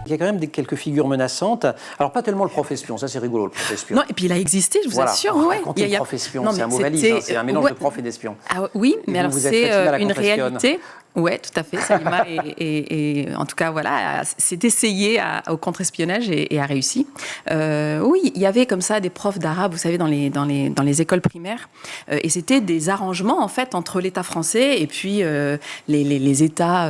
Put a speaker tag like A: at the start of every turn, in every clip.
A: Il y a quand même quelques figures menaçantes. Alors, pas tellement le prof espion, ça c'est rigolo, le prof espion.
B: Non, et puis il a existé, je vous assure.
A: Ouais. Racontez le prof espion, c'est un mot valise, c'est un mélange de prof et d'espion.
B: Ah, oui, mais alors c'est une réalité. Oui, tout à fait. Salima et en tout cas, voilà, s'est essayé au contre-espionnage et a réussi. Oui, il y avait comme ça des profs d'arabe, vous savez, dans les écoles primaires. Et c'était des arrangements, en fait, entre l'État français et puis les États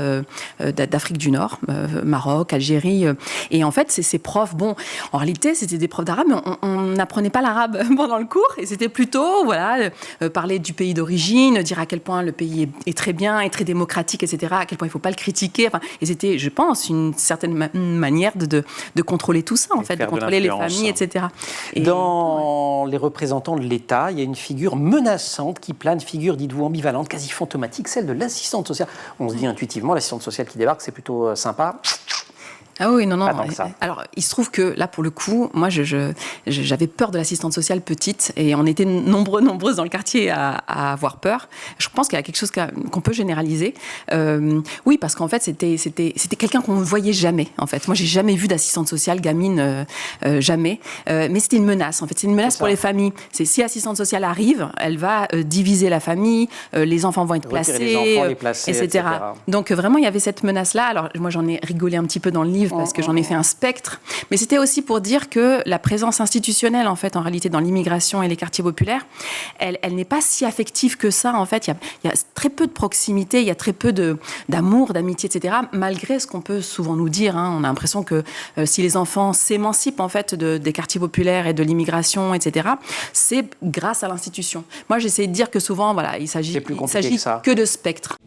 B: d'Afrique du Nord, Maroc, Algérie. Et en fait, ces profs, bon, en réalité, c'était des profs d'arabe, mais on n'apprenait pas l'arabe pendant le cours. Et c'était plutôt, voilà, parler du pays d'origine, dire à quel point le pays est très bien, est très démocratique, etc., à quel point il ne faut pas le critiquer. Enfin, et c'était, je pense, une certaine manière de contrôler tout ça, en fait, de contrôler les familles, etc. Et
A: dans les représentants de l'État, il y a une figure menaçante qui plane, figure, dites-vous, ambivalente, quasi fantomatique, celle de l'assistante sociale. On se dit intuitivement, l'assistante sociale qui débarque, c'est plutôt sympa.
B: Ah oui, non.
A: Ça.
B: Alors, il se trouve que là, pour le coup, moi, j'avais peur de l'assistante sociale petite et on était nombreuses dans le quartier à avoir peur. Je pense qu'il y a quelque chose qu'on peut généraliser. Oui, parce qu'en fait, c'était quelqu'un qu'on ne voyait jamais, en fait. Moi, j'ai jamais vu d'assistante sociale gamine, jamais. Mais c'était une menace, en fait. C'est une menace pour les familles. Si l'assistante sociale arrive, elle va diviser la famille, les enfants vont être placés,
A: les enfants, les placer, etc.
B: Donc, vraiment, il y avait cette menace-là. Alors, moi, j'en ai rigolé un petit peu dans le livre, parce que j'en ai fait un spectre, mais c'était aussi pour dire que la présence institutionnelle, en fait, en réalité, dans l'immigration et les quartiers populaires, elle n'est pas si affective que ça, en fait. Il y a très peu de proximité, il y a très peu d'amour, d'amitié, etc., malgré ce qu'on peut souvent nous dire. On a l'impression que si les enfants s'émancipent, en fait, des quartiers populaires et de l'immigration, etc., c'est grâce à l'institution. Moi, j'essaie de dire que souvent, voilà, il s'agit que de spectre.